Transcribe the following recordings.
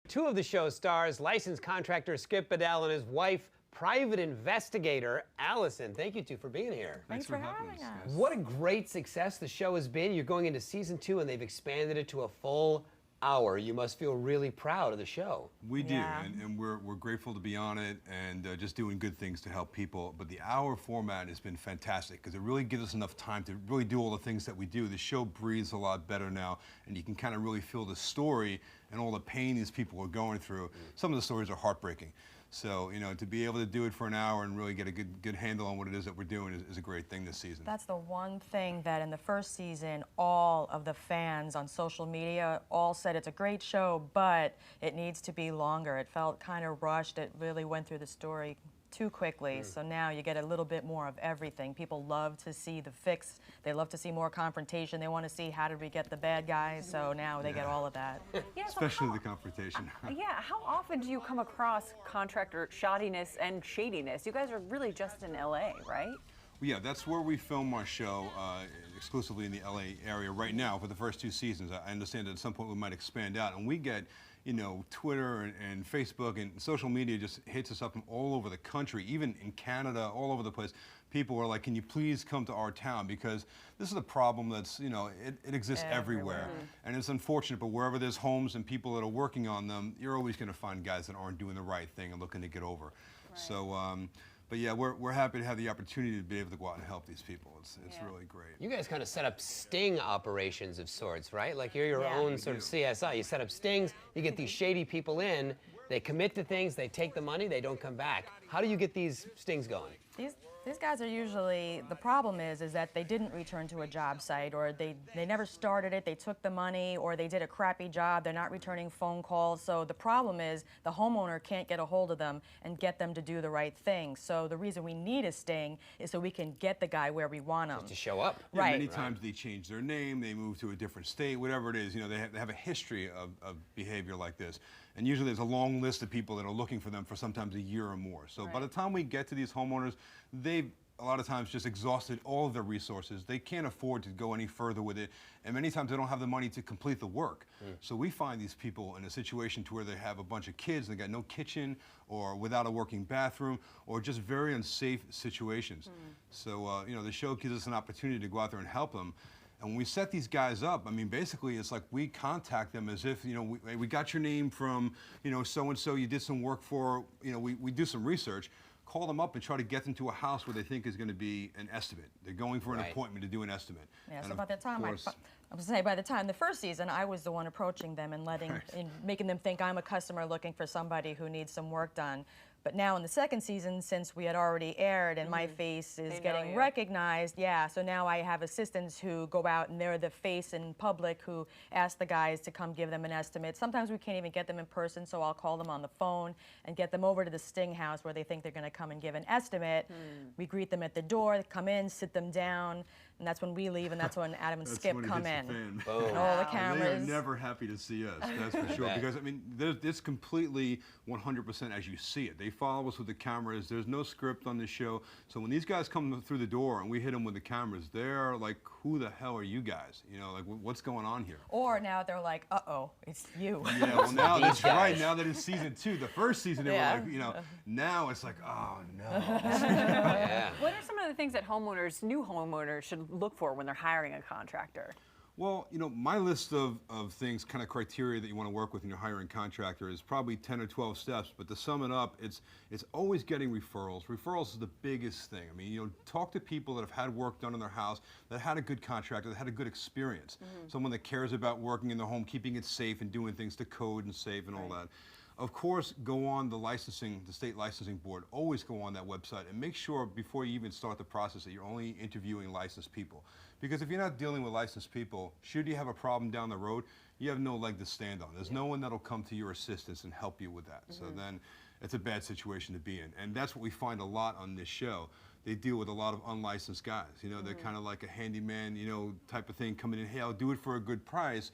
Two of the show's stars, licensed contractor Skip Bedell and his wife, private investigator Alison. Thank you two for being here. Thanks for having us. What a great success the show has been. You're going into season 2 and they've expanded it to a full hour. You must feel really proud of the show. We do, and we're grateful to be on it and just doing good things to help people. But the hour format has been fantastic because it really gives us enough time to really do all the things that we do. The show breathes a lot better now, and you can kind of really feel the story and all the pain these people are going through. Some of the stories are heartbreaking. So, you know, to be able to do it for an hour and really get a good handle on what it is that we're doing is a great thing this season. That's the one thing that in the first season, all of the fans on social media all said it's a great show, but it needs to be longer. It felt kind of rushed. It really went through the story too quickly. So now you get a little bit more of everything. People love to see the fix. They love to see more confrontation. They want to see how did we get the bad guys. So now they get all of that. Yeah, Especially the confrontation. Yeah, how often do you come across contractor shoddiness and shadiness? You guys are really just in LA, right? Well, yeah, that's where we film our show, exclusively in the LA area right now for the first 2 seasons. I understand that at some point we might expand out, and we get, you know, Twitter and Facebook and social media just hits us up from all over the country, even in Canada, all over the place. People are like, can you please come to our town? Because this is a problem that's, you know, it exists everywhere. And it's unfortunate, but wherever there's homes and people that are working on them, you're always going to find guys that aren't doing the right thing and looking to get over. Right. So, but yeah, we're happy to have the opportunity to be able to go out and help these people. It's really great. You guys kind of set up sting operations of sorts, right? Like you're your own sort of CSI. You set up stings, you get these shady people in, they commit to things, they take the money, they don't come back. How do you get these stings going? These guys are usually, the problem is that they didn't return to a job site, or they never started it, they took the money, or they did a crappy job, they're not returning phone calls. So the problem is the homeowner can't get a hold of them and get them to do the right thing. So the reason we need a sting is so we can get the guy where we want him. Just to show up. Yeah, many times they change their name, they move to a different state, whatever it is. You know, they have a history of behavior like this. And usually there's a long list of people that are looking for them for sometimes a year or more. So by the time we get to these homeowners, they've a lot of times just exhausted all of their resources. They can't afford to go any further with it, and many times they don't have the money to complete the work. So we find these people in a situation to where they have a bunch of kids, they got no kitchen, or without a working bathroom, or just very unsafe situations. So you know, the show gives us an opportunity to go out there and help them. And when we set these guys up, I mean, basically, it's like we contact them as if, you know, we got your name from, you know, so-and-so you did some work for, you know, we do some research, call them up and try to get them to a house where they think is going to be an estimate. They're going for an appointment to do an estimate. Yeah, so by the time, I was say, by the time the first season, I was the one approaching them and making them think I'm a customer looking for somebody who needs some work done. But now in the second season, since we had already aired and my face is getting recognized, so now I have assistants who go out and they're the face in public who ask the guys to come give them an estimate. Sometimes we can't even get them in person, so I'll call them on the phone and get them over to the sting house where they think they're going to come and give an estimate. We greet them at the door, they come in, sit them down, and that's when we leave, and that's when Adam and Skip come in. And all the cameras. They are never happy to see us, that's for sure. Because, I mean, it's completely 100% as you see it. They follow us with the cameras. There's no script on the show. So when these guys come through the door and we hit them with the cameras, they're like, who the hell are you guys? You know, like, what's going on here? Or now they're like, uh-oh, it's you. Yeah, well, now that's right. Now that it's season 2. The first season, they were like, you know, now it's like, oh, no. What are some of the things that new homeowners should look for when they're hiring a contractor? Well, you know, my list of things, kind of criteria that you want to work with when you're hiring a contractor is probably 10 or 12 steps, but to sum it up, it's always getting referrals. Referrals is the biggest thing. I mean, you know, talk to people that have had work done in their house, that had a good contractor, that had a good experience. Someone that cares about working in their home, keeping it safe and doing things to code and safe and all that. Of course, go on the state licensing board. Always go on that website and make sure before you even start the process that you're only interviewing licensed people. Because if you're not dealing with licensed people, should you have a problem down the road, you have no leg to stand on. There's no one that'll come to your assistance and help you with that. So then it's a bad situation to be in. And that's what we find a lot on this show. They deal with a lot of unlicensed guys. You know, they're kind of like a handyman, you know, type of thing coming in, hey, I'll do it for a good price.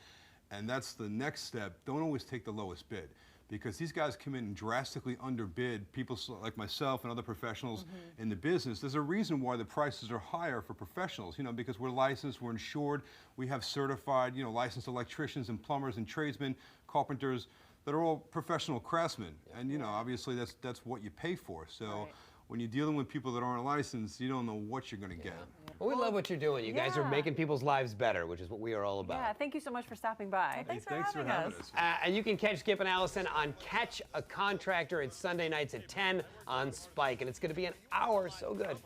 And that's the next step. Don't always take the lowest bid. because these guys come in and drastically underbid people like myself and other professionals in the business. There's a reason why the prices are higher for professionals, you know, because we're licensed, we're insured, we have certified, you know, licensed electricians and plumbers and tradesmen, carpenters. that are all professional craftsmen, and obviously that's what you pay for. So when you're dealing with people that aren't licensed, you don't know what you're going to get. Well, we love what you're doing. You guys are making people's lives better, which is what we are all about. Yeah, thank you so much for stopping by. Thanks for Thanks for having having us. us. And you can catch Skip and Allison on Catch a Contractor. It's Sunday nights at 10 on Spike, and it's going to be an hour. So good.